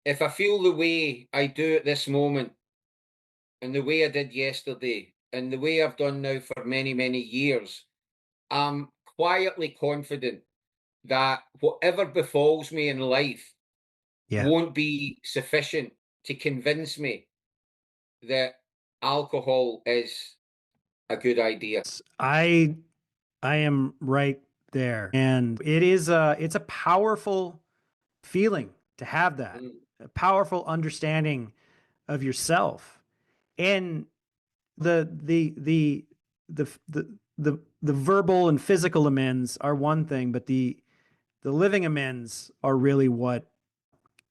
if I feel the way I do at this moment, and the way I did yesterday, and the way I've done now for many, many years, I'm quietly confident that whatever befalls me in life Yeah. won't be sufficient to convince me that alcohol is a good idea. I I am right there. And it's a powerful feeling to have that. Mm, A powerful understanding of yourself. And the verbal and physical amends are one thing, but the living amends are really what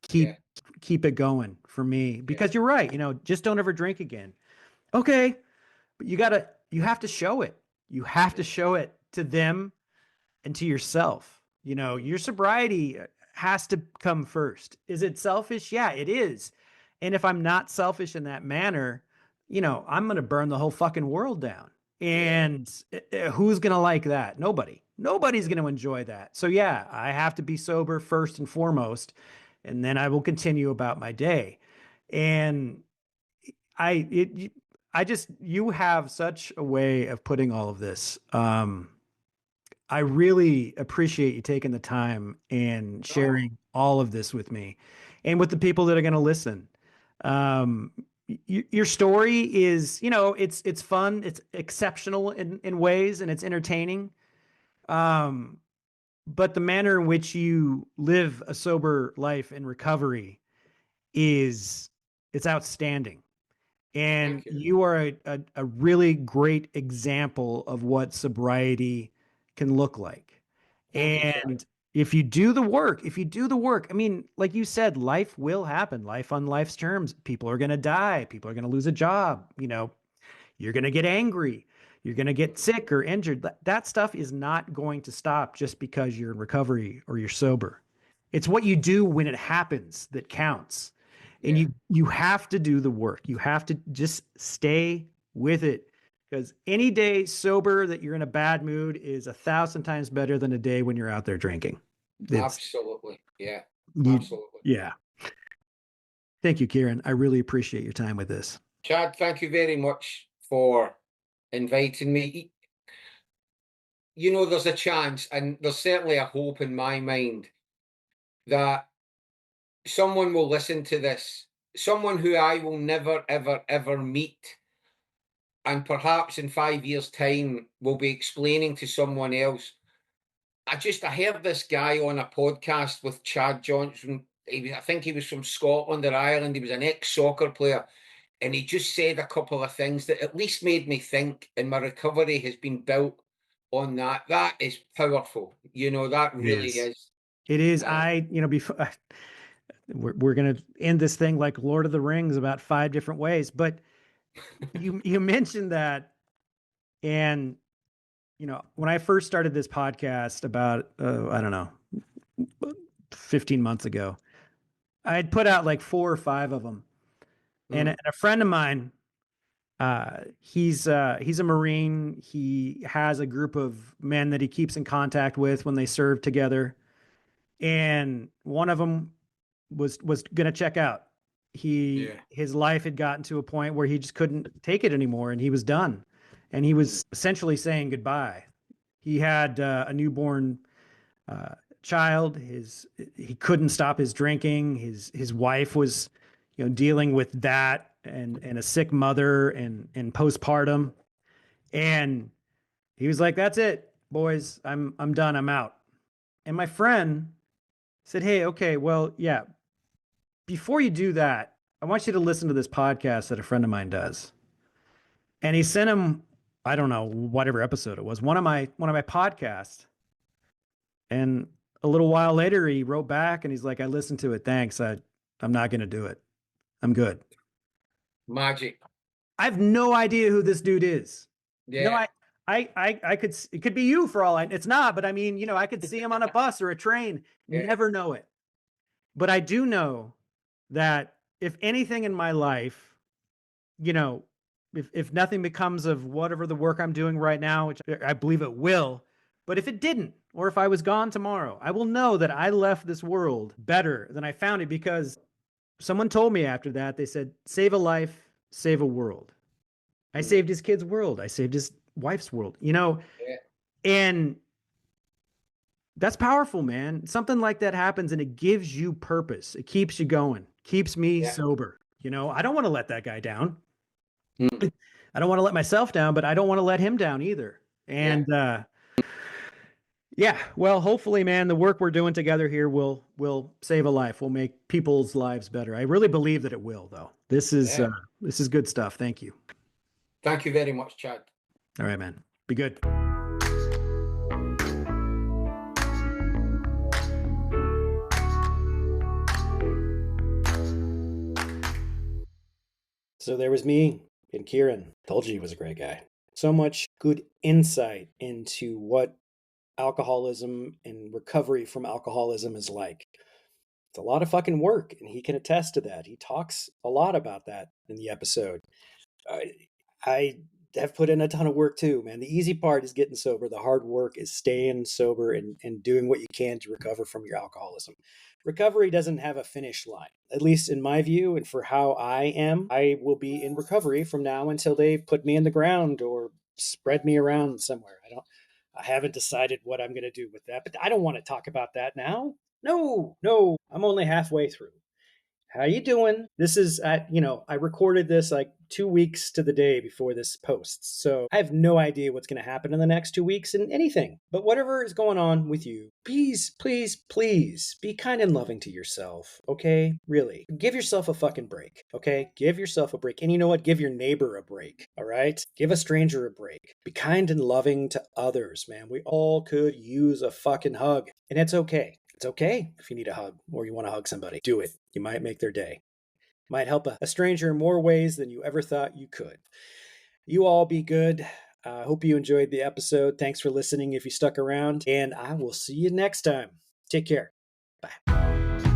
yeah, keep it going for me. yeah, Because you're right, just don't ever drink again. Okay, but you have to show it. You have to yeah, show it to them and to yourself. Your sobriety has to come first. Is it selfish? Yeah, it is. And if I'm not selfish in that manner, I'm going to burn the whole fucking world down. yeah, And who's going to like that? Nobody. Nobody's going to enjoy that. So yeah, I have to be sober first and foremost, and then I will continue about my day. And I it I just you have such a way of putting all of this. I really appreciate you taking the time and no, sharing all of this with me and with the people that are going to listen. Um, your story is, it's fun, it's exceptional in ways, and it's entertaining. Um, but the manner in which you live a sober life in recovery is it's outstanding. And thank you. you are a really great example of what sobriety can look like. Thank you, Chad. And if you do the work, I mean, like you said, life will happen, life on life's terms. People are going to die. People are going to lose a job. You're going to get angry. You're going to get sick or injured. That stuff is not going to stop just because you're in recovery or you're sober. It's what you do when it happens that counts. And Yeah, you have to do the work. You have to just stay with it Because any day sober that you're in a bad mood is 1,000 times better than a day when you're out there drinking. Absolutely. Yeah. You, Absolutely. yeah. Thank you, Kieron. I really appreciate your time with this. Chad, thank you very much for inviting me. There's a chance, and there's certainly a hope in my mind that someone will listen to this, someone who I will never, ever, ever meet, and perhaps in 5 years' time will be explaining to someone else. I heard this guy on a podcast with Chad Johnson. I think he was from Scotland or Ireland. He was an ex-soccer player. And he just said a couple of things that at least made me think, and my recovery has been built on that. That is powerful. That It really is. is. It is. Uh, Before we're going to end this thing like Lord of the Rings about 5 different ways, but you mentioned that, and when I first started this podcast about I don't know 15 months ago, I had put out like 4 or 5 of them, and mm, a friend of mine, he's a Marine. He has a group of men that he keeps in contact with when they serve together, and one of them was going to check out. yeah. His life had gotten to a point where he just couldn't take it anymore, and he was done, and he Mm, was essentially saying goodbye. He had a newborn child. He couldn't stop his drinking. His wife was, dealing with that, and a sick mother, and postpartum, and he was like, "That's it, boys. I'm done. I'm out." And my friend said, "Hey, okay, well, yeah. Before you do that, I want you to listen to this podcast that a friend of mine does." And he sent him, I don't know, whatever episode it was, one of my podcasts. And a little while later, he wrote back and he's like, "I listened to it. Thanks. I'm not going to do it. I'm good." magic. I have no idea who this dude is. No, Yeah. I could, it could be you for all it's not, but I mean, I could see him on a bus or a train, Yeah. never know it. But I do know that if anything in my life, you know, if nothing becomes of whatever the work I'm doing right now, which I believe it will, but if it didn't, or if I was gone tomorrow, I will know that I left this world better than I found it, because someone told me after that, they said, "Save a life, save a world." I Mm, saved his kid's world. I saved his wife's world, yeah. and that's powerful, man. Something like that happens and it gives you purpose. It keeps you going, keeps me Yeah. sober. I don't want to let that guy down. Mm, I don't want to let myself down, but I don't want to let him down either. yeah. And yeah, well, hopefully, man, the work we're doing together here will save a life. Will make people's lives better. I really believe that it will, though. Yeah. This is good stuff. Thank you. Thank you very much, Chad. All right, man. Be good. So there was me and Kieron. Told you he was a great guy. So much good insight into what alcoholism and recovery from alcoholism is like. It's a lot of fucking work, and he can attest to that. He talks a lot about that in the episode. I, I have put in a ton of work too, man. The easy part is getting sober. The hard work is staying sober and doing what you can to recover from your alcoholism. Recovery doesn't have a finish line, at least in my view, and for how I am. I will be in recovery from now until they put me in the ground or spread me around somewhere. I haven't decided what I'm going to do with that, but I don't want to talk about that now. No, no, I'm only halfway through. How you doing? This is I recorded this like 2 weeks to the day before this posts. So I have no idea what's going to happen in the next 2 weeks and anything. But whatever is going on with you, please, please, please be kind and loving to yourself, okay? Really. Give yourself a fucking break, okay? Give yourself a break. And you know what? Give your neighbor a break, all right? Give a stranger a break. Be kind and loving to others, man. We all could use a fucking hug, and it's okay. It's okay if you need a hug or you want to hug somebody. Do it. You might make their day. Might help a stranger in more ways than you ever thought you could. You all be good. I hope you enjoyed the episode. Thanks for listening if you stuck around, and I will see you next time. Take care. Bye.